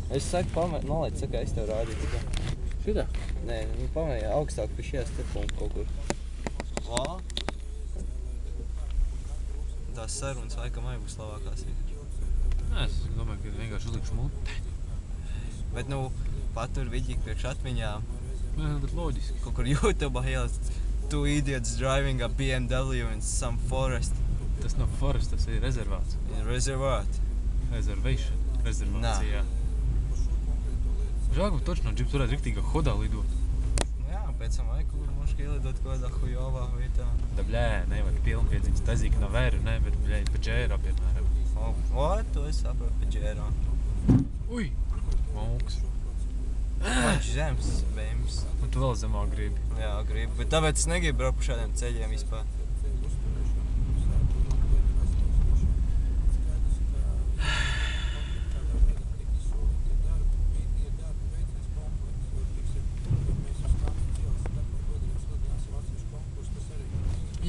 Es saku, nolaid, saka, es tev rādīju tikai. Šitā? Nē, pamēģi augstāk pie šajā steppunktu kaut kur. Vā? Tās sarunas laikam arī būs labākās. Nē, es domāju, ka vienkārši uzlikšu muti. Bet, patur vidīgi priekš atmiņām. Nē, bet loģiski. Kaut kur YouTube ielist 2 idiots driving a BMW in some forest. Tas nav forest, tas ir rezervāts. Rezervāt? Reservation. Rezervācijā. Žēl, ka točno džips varētu riktīgā hodā lidot. Jā, pēc tam laiku, kur moški ielidot kādā hujovā vietā. Da, nevajag pilnpiedziņas. Tas zina, ka nav vēru, ne, bet, paģērā, piemēram. O, to es saprotu, paģērā. Ui, mauks. Viņš zems, bēms. Un tu vēl zemāk gribi. Jā, gribu, bet tāpēc es negribu braukt pa šādiem ceļiem vispār.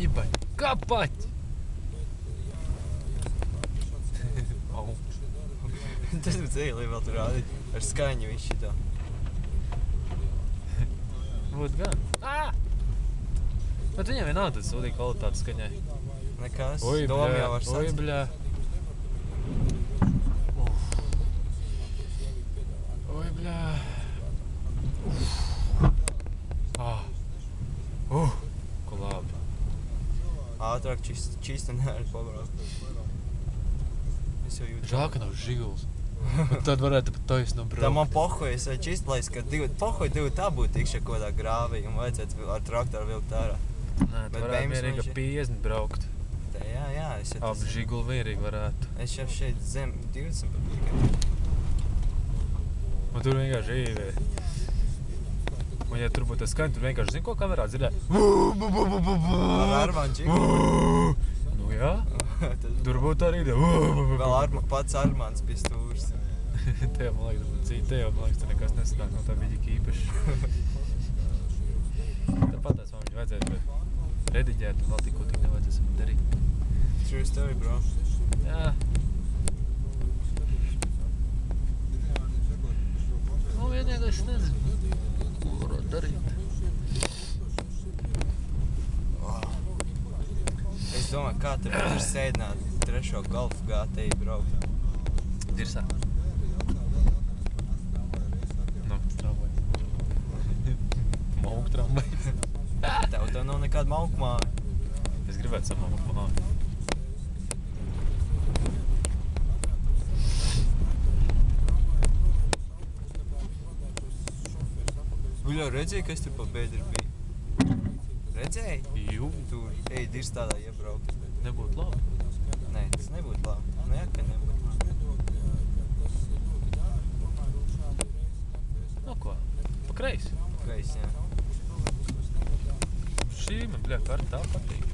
Ебать, копать! Tas ir ceļi vēl tur rādīt ar skaņu visu šitā. Būt gan. Bet viņam vienā tad sūdīja kvalitātes skaņai. Nekas, doma jau var sacīt. Oi, bļā. Oi, bļā. Ko labi. Ātrāk čista nevar pabraukt. Es jau jūtu. Žēl, ka nav žiguls. Bet tad varētu pat taisno braukt. Tā man pohojas vai čistlais, ka pohoja divi tā būtu tikšā kodā grāvī un vajadzētu ar traktoru vilkt ārā. Nē, tu varētu mierīgi 50 braukt. Tā, jā, es jau Ap žiguli mierīgi varētu. Es jau šeit zem 20 pat tikai. Un tur vienkārši īvē. Un ja tur būtu skaņa, tur vienkārši zin, ko kamerā dzirdē. Ar Armānu Džigu. Nu jā, tur būtu arī vēl pats Armāns pie stūrs. Tev, man liekas, tur nekas nesanāk no tā vidīgi īpaši. Tāpat tās man viņu vajadzētu rediģēt un vēl tikko tik nevajadzēs darīt. True story, bro. Jā. Nu, vienīgais es nezinu, ko varētu darīt. Es domāju, kā tur sēdināt 3. Golfu GTI braukt. Dirsā. Nakts tramvajs. Mauku tramvajs. Tev nav nekāda mauku māja. Es gribētu savu mauku māju. Guļo, redzēji, kas tur pa bedri bija? Redzēji? Jū. Tur, dirs tādā iebraukt. Nebūtu labi. Nē, tas nebūtu labi. Nu jā, ka nebūtu labi. Nu ko? Pa kreisi. Kreis, jā. Šī man, bļā, karta tā patīk.